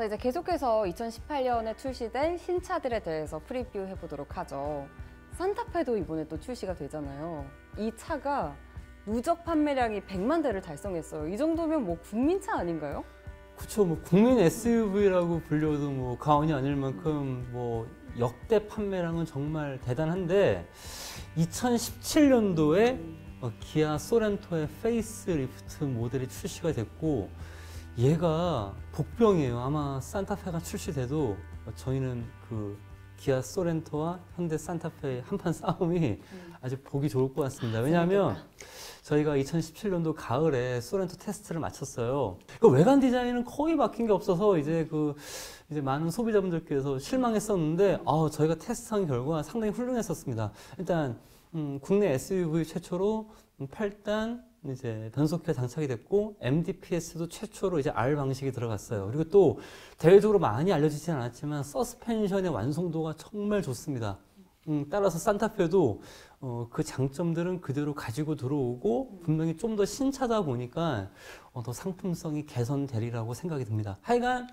자, 이제 계속해서 2018년에 출시된 신차들에 대해서 프리뷰해 보도록 하죠. 산타페도 이번에 또 출시가 되잖아요. 이 차가 누적 판매량이 100만 대를 달성했어요. 이 정도면 뭐 국민차 아닌가요? 그쵸, 뭐 국민 SUV라고 불려도 뭐 과언이 아닐 만큼 뭐 역대 판매량은 정말 대단한데 2017년도에 기아 소렌토의 페이스리프트 모델이 출시가 됐고 얘가 복병이에요. 아마 산타페가 출시돼도 저희는 그 기아 소렌토와 현대 산타페의 한판 싸움이 아주 보기 좋을 것 같습니다. 왜냐하면 저희가 2017년도 가을에 소렌토 테스트를 마쳤어요. 그 외관 디자인은 거의 바뀐 게 없어서 이제 많은 소비자분들께서 실망했었는데 저희가 테스트한 결과 상당히 훌륭했었습니다. 일단 국내 SUV 최초로 8단 이제 변속기가 장착이 됐고 MDPS도 최초로 이제 R 방식이 들어갔어요. 그리고 또 대외적으로 많이 알려지진 않았지만 서스펜션의 완성도가 정말 좋습니다. 따라서 산타페도 그 장점들은 그대로 가지고 들어오고 분명히 좀 더 신차다 보니까 더 상품성이 개선되리라고 생각이 듭니다. 하여간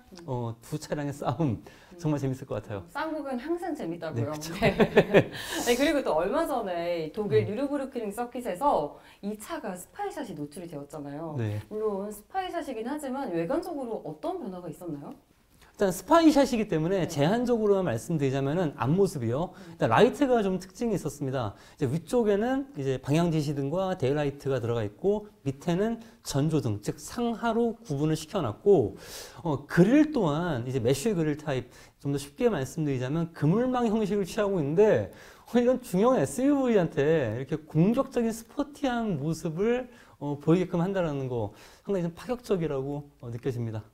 두 차량의 싸움 정말 재밌을 것 같아요. 쌍국은 항상 재밌다고요. 네, 네, 그리고 또 얼마 전에 독일 뉴르부르크링 서킷에서 이 차가 스파이샷이 노출이 되었잖아요. 네. 물론 스파이샷이긴 하지만 외관적으로 어떤 변화가 있었나요? 일단 스파이샷이기 때문에 제한적으로만 말씀드리자면은 앞모습이요. 일단 라이트가 좀 특징이 있었습니다. 이제 위쪽에는 이제 방향 지시등과 데일라이트가 들어가 있고 밑에는 전조등, 즉 상하로 구분을 시켜놨고 그릴 또한 이제 메쉬 그릴 타입, 좀 더 쉽게 말씀드리자면 그물망 형식을 취하고 있는데 이런 중형 SUV한테 이렇게 공격적인 스포티한 모습을 보이게끔 한다는 거 상당히 좀 파격적이라고 느껴집니다.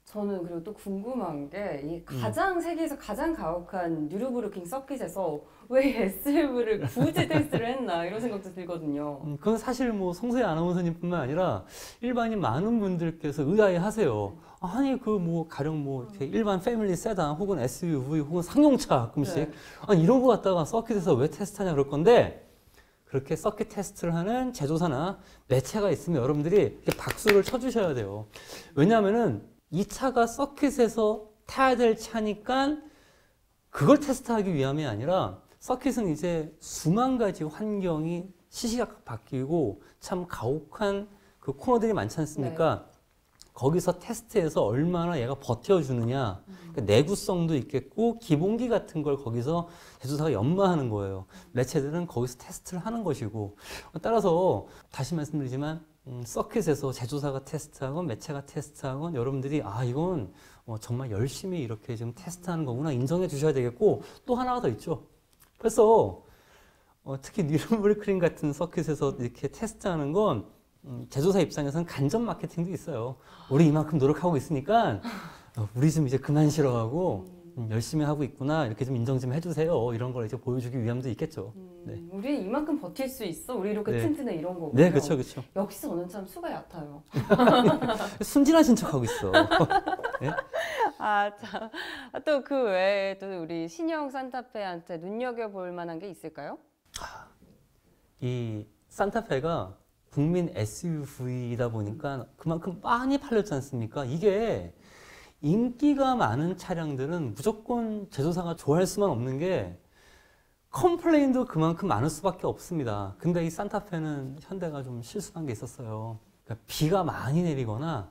저는 그리고 또 궁금한 게 이 가장 세계에서 가장 가혹한 뉴르부르킹 서킷에서 왜 SUV를 굳이 테스트를 했나 이런 생각도 들거든요. 그건 사실 뭐 송소희 아나운서님뿐만 아니라 일반인 많은 분들께서 의아해하세요. 아니 그 뭐 가령 뭐 이렇게 일반 패밀리 세단 혹은 SUV 혹은 상용차 가끔씩 아니 이런 거 갖다가 서킷에서 왜 테스트하냐 그럴 건데 그렇게 서킷 테스트를 하는 제조사나 매체가 있으면 여러분들이 이렇게 박수를 쳐주셔야 돼요. 왜냐하면은 이 차가 서킷에서 타야 될 차니까 그걸 테스트하기 위함이 아니라 서킷은 이제 수만 가지 환경이 시시각각 바뀌고 참 가혹한 그 코너들이 많지 않습니까? 네. 거기서 테스트해서 얼마나 얘가 버텨주느냐 그러니까 내구성도 있겠고 기본기 같은 걸 거기서 제조사가 연마하는 거예요. 매체들은 거기서 테스트를 하는 것이고 따라서 다시 말씀드리지만 서킷에서 제조사가 테스트하건 매체가 테스트하건 여러분들이 이건 정말 열심히 이렇게 지금 테스트하는 거구나 인정해 주셔야 되겠고 또 하나가 더 있죠. 그래서 특히 뉴르부르크링 같은 서킷에서 이렇게 테스트하는 건 제조사 입장에서는 간접 마케팅도 있어요. 우리 이만큼 노력하고 있으니까 우리 좀 이제 그만 싫어하고 열심히 하고 있구나 이렇게 좀 인정 좀 해주세요. 이런 걸 이제 보여주기 위함도 있겠죠. 네. 우리 이만큼 버틸 수 있어. 우리 이렇게 튼튼해 이런 거고요. 네, 그렇죠, 그렇죠. 역시 저는 참 수가 얕아요. 순진하신 척하고 있어. 네? 참. 또 그 외에 또 우리 신형 산타페한테 눈여겨볼 만한 게 있을까요? 이 산타페가 국민 SUV이다 보니까 그만큼 많이 팔렸지 않습니까? 이게 인기가 많은 차량들은 무조건 제조사가 좋아할 수만 없는 게 컴플레인도 그만큼 많을 수밖에 없습니다. 근데 이 산타페는 현대가 좀 실수한 게 있었어요. 그러니까 비가 많이 내리거나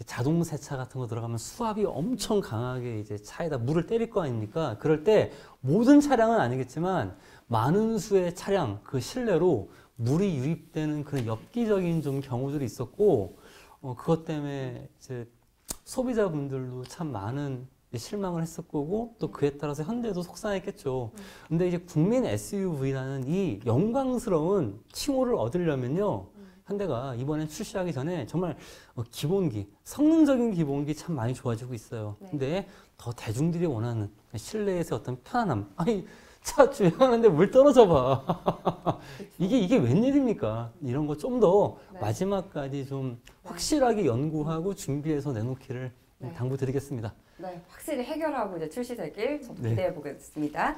자동 세차 같은 거 들어가면 수압이 엄청 강하게 이제 차에다 물을 때릴 거 아닙니까? 그럴 때 모든 차량은 아니겠지만 많은 수의 차량 그 실내로 물이 유입되는 그런 엽기적인 좀 경우들이 있었고 그것 때문에 이제 소비자분들도 참 많은 실망을 했을 거고 또 그에 따라서 현대도 속상했겠죠. 근데 이제 국민 SUV라는 이 영광스러운 칭호를 얻으려면요. 현대가 이번에 출시하기 전에 정말 기본기, 성능적인 기본기 참 많이 좋아지고 있어요. 네. 근데 더 대중들이 원하는 실내에서 어떤 편안함. 아니 차 주행하는데 물 떨어져 봐. 이게 웬일입니까? 이런 거 좀 더 마지막까지 좀 확실하게 연구하고 준비해서 내놓기를 당부드리겠습니다. 네, 확실히 해결하고 이제 출시되길 기대해 보겠습니다.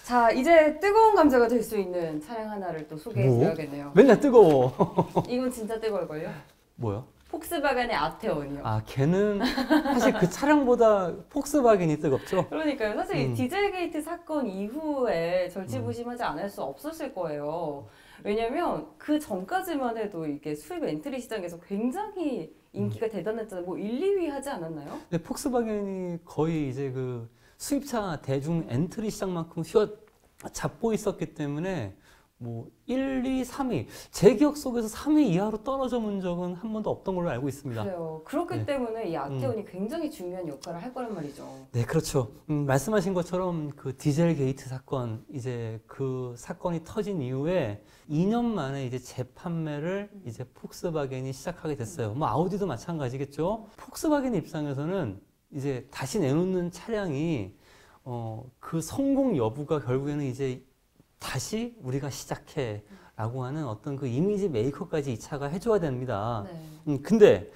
자, 이제 뜨거운 감자가 될 수 있는 차량 하나를 또 소개해 드려야겠네요. 맨날 뜨거워. 이건 진짜 뜨거울걸요? 뭐요? 폭스바겐의 아테온이요. 아, 걔는 사실 그 차량보다 폭스바겐이 뜨겁죠? 그러니까요. 사실 이 음. 디젤게이트 사건 이후에 절치부심하지 않을 수 없었을 거예요. 왜냐면 그 전까지만 해도 이게 수입 엔트리 시장에서 굉장히 인기가 대단했잖아요. 뭐 1, 2위 하지 않았나요? 근데 폭스바겐이 거의 이제 그 수입차 대중 엔트리 시장만큼 휘어잡고 있었기 때문에 뭐 1, 2, 3위 제 기억 속에서 3위 이하로 떨어져 본 적은 한 번도 없던 걸로 알고 있습니다. 그래요. 그렇기 네. 때문에 이 아테온이 굉장히 중요한 역할을 할 거란 말이죠. 네, 그렇죠. 말씀하신 것처럼 그 디젤 게이트 사건, 이제 그 사건이 터진 이후에 2년 만에 이제 재판매를 이제 폭스바겐이 시작하게 됐어요. 뭐 아우디도 마찬가지겠죠. 폭스바겐 입장에서는 이제 다시 내놓는 차량이 그 성공 여부가 결국에는 이제 다시 우리가 시작해 라고 하는 어떤 그 이미지 메이커까지 이 차가 해줘야 됩니다. 네. 근데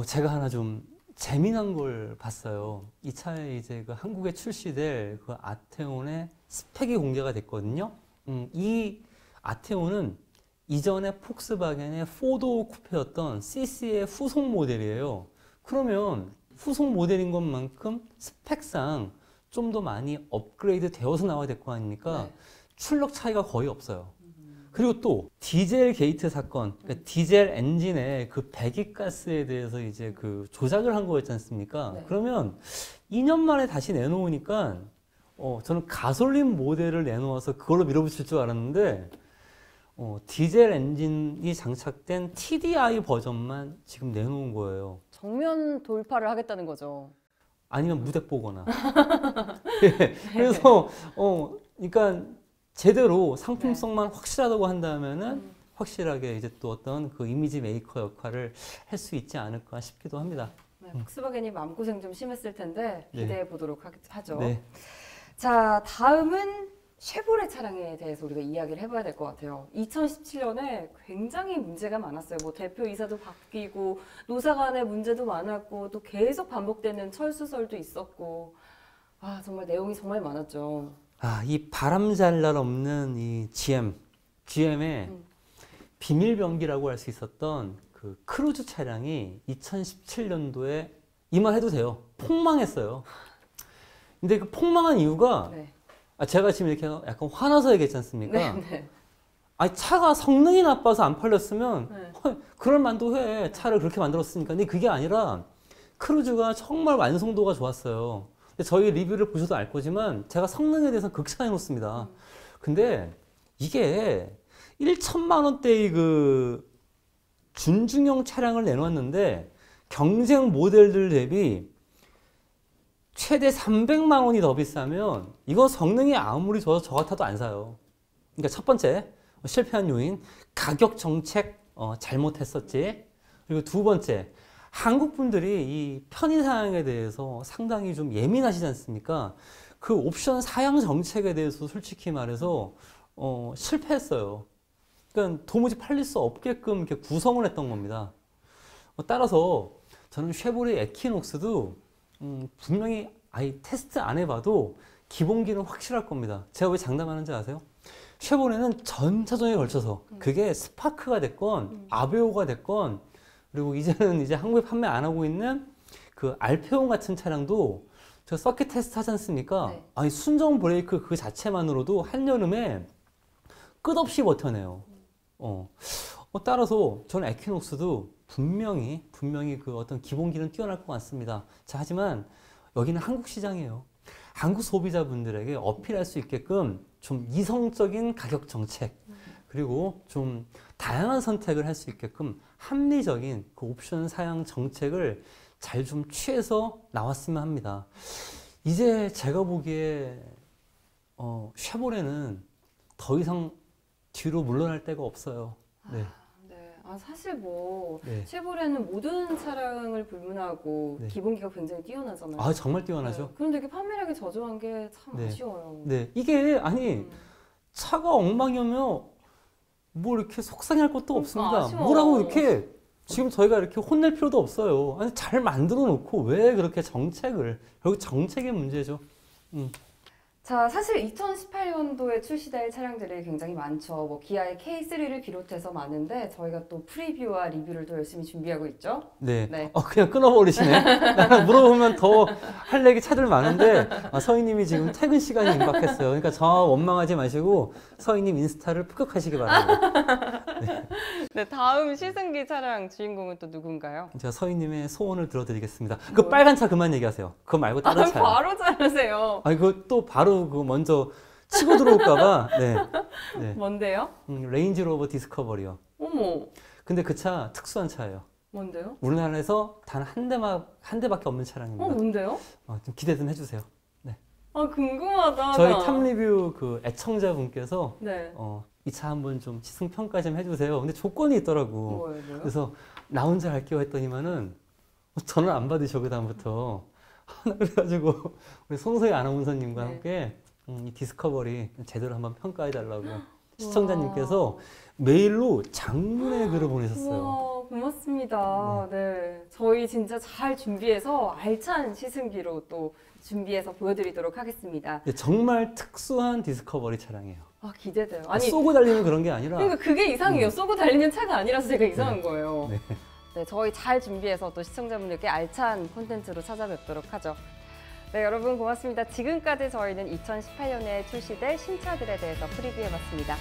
제가 하나 좀 재미난 걸 봤어요. 이 차에 이제 그 한국에 출시될 그 아테온의 스펙이 공개가 됐거든요. 이 아테온은 이전에 폭스바겐의 포도 쿠페였던 CC의 후속 모델이에요. 그러면 후속 모델인 것만큼 스펙상 좀 더 많이 업그레이드 되어서 나와야 될 거 아닙니까? 네. 출력 차이가 거의 없어요. 그리고 또 디젤 게이트 사건, 그러니까 디젤 엔진의 그 배기가스에 대해서 이제 그 조작을 한 거였지 않습니까? 네. 그러면 2년 만에 다시 내놓으니까 저는 가솔린 모델을 내놓아서 그걸로 밀어붙일 줄 알았는데 디젤 엔진이 장착된 TDI 버전만 지금 내놓은 거예요. 정면 돌파를 하겠다는 거죠. 아니면 무덱 보거나. 예, 그래서 그러니까 제대로 상품성만 확실하다고 한다면은 확실하게 이제 또 어떤 그 이미지 메이커 역할을 할 수 있지 않을까 싶기도 합니다. 네, 폭스바겐이 마음고생 좀 심했을 텐데 네. 기대해 보도록 하죠. 네. 자, 다음은 쉐보레 차량에 대해서 우리가 이야기를 해봐야 될 것 같아요. 2017년에 굉장히 문제가 많았어요. 뭐 대표이사도 바뀌고 노사 간의 문제도 많았고 또 계속 반복되는 철수설도 있었고 아 정말 내용이 정말 많았죠. 아, 이 바람 잘 날 없는 이 GM의 비밀 병기라고 할 수 있었던 그 크루즈 차량이 2017년도에 이 말 해도 돼요. 폭망했어요. 근데 그 폭망한 이유가 네. 제가 지금 이렇게 약간 화나서 얘기했지 않습니까? 네, 네. 아니 차가 성능이 나빠서 안 팔렸으면 네. 그럴 만도 해. 차를 그렇게 만들었으니까. 근데 그게 아니라 크루즈가 정말 완성도가 좋았어요. 근데 저희 리뷰를 보셔도 알 거지만 제가 성능에 대해서 극찬해 놓습니다. 근데 이게 1천만 원대의 그 준중형 차량을 내놨는데 경쟁 모델들 대비 최대 300만 원이 더 비싸면 이거 성능이 아무리 좋아서 저 같아도 안 사요. 그러니까 첫 번째 실패한 요인 가격 정책 잘못했었지. 그리고 두 번째 한국 분들이 이 편의 사양에 대해서 상당히 좀 예민하시지 않습니까? 그 옵션 사양 정책에 대해서 솔직히 말해서 실패했어요. 그러니까 도무지 팔릴 수 없게끔 이렇게 구성을 했던 겁니다. 따라서 저는 쉐보레 에퀴녹스도 분명히 아예 테스트 안 해봐도 기본기는 확실할 겁니다. 제가 왜 장담하는지 아세요? 쉐보레는 전 차종에 걸쳐서 그게 스파크가 됐건 아베오가 됐건 그리고 이제는 이제 한국에 판매 안 하고 있는 그 알페온 같은 차량도 저 서킷 테스트 하지 않습니까? 네. 아니 순정 브레이크 그 자체만으로도 한여름에 끝없이 버텨내요. 따라서 저는 에퀴녹스도 분명히 그 어떤 기본기는 뛰어날 것 같습니다. 자, 하지만 여기는 한국 시장이에요. 한국 소비자분들에게 어필할 수 있게끔 좀 이성적인 가격 정책 그리고 좀 다양한 선택을 할 수 있게끔 합리적인 그 옵션 사양 정책을 잘 좀 취해서 나왔으면 합니다. 이제 제가 보기에 쉐보레는 더 이상 뒤로 물러날 데가 없어요. 네. 네. 아, 사실 뭐 네. 쉐보레는 모든 차량을 불문하고 네. 기본기가 굉장히 뛰어나잖아요. 아, 정말 뛰어나죠. 네. 그런데 이게 판매량이 저조한 게 참 네. 아쉬워요. 네. 이게 아니 차가 엉망이면 뭐 이렇게 속상해할 것도 없습니다. 아쉬워. 뭐라고 이렇게 지금 저희가 이렇게 혼낼 필요도 없어요. 아니 잘 만들어 놓고 왜 그렇게 정책을 결국 정책의 문제죠. 자, 사실 2018년도에 출시될 차량들이 굉장히 많죠. 뭐 기아의 K3를 비롯해서 많은데 저희가 또 프리뷰와 리뷰를 더 열심히 준비하고 있죠. 네. 네. 그냥 끊어버리시네. 나는 물어보면 더 할 얘기 차들 많은데 서희님이 지금 퇴근 시간이 임박했어요. 그러니까 저 원망하지 마시고 서희님 인스타를 푹푹하시기 바랍니다. 네, 다음 시승기 차량 주인공은 또 누군가요? 제가 서희님의 소원을 들어드리겠습니다. 그 빨간 차 그만 얘기하세요. 그거 말고 다른 차요. 바로 자르세요. 그거 또 바로 그거 먼저 치고 들어올까봐. 네. 네. 뭔데요? 레인지로버 디스커버리요. 어머, 근데 그 차 특수한 차예요. 뭔데요? 우리나라에서 단 한 대밖에 없는 차량입니다. 뭔데요? 좀 기대 좀 해주세요. 궁금하다. 저희 탑 리뷰 그 애청자분께서 네. 이 차 한번 좀 시승 평가 좀 해주세요. 근데 조건이 있더라고. 뭐예요? 그래서 나 혼자 할게요 했더니만은 전화 안 받으셔 그 다음부터. 그래가지고 우리 송소희 아나운서님과 네. 함께 이 디스커버리 제대로 한번 평가해달라고 시청자님께서 메일로 장문의 글을 보내셨어요. 우와, 고맙습니다. 네. 저희 진짜 잘 준비해서 알찬 시승기로 또 준비해서 보여드리도록 하겠습니다. 정말 특수한 디스커버리 차량이에요. 기대돼요. 쏘고 달리는 그런 게 아니라 그러니까 그게 이상해요. 쏘고 달리는 차가 아니라서 제가 이상한 거예요. 네. 네, 저희 잘 준비해서 또 시청자분들께 알찬 콘텐츠로 찾아뵙도록 하죠. 네, 여러분 고맙습니다. 지금까지 저희는 2018년에 출시될 신차들에 대해서 프리뷰해봤습니다.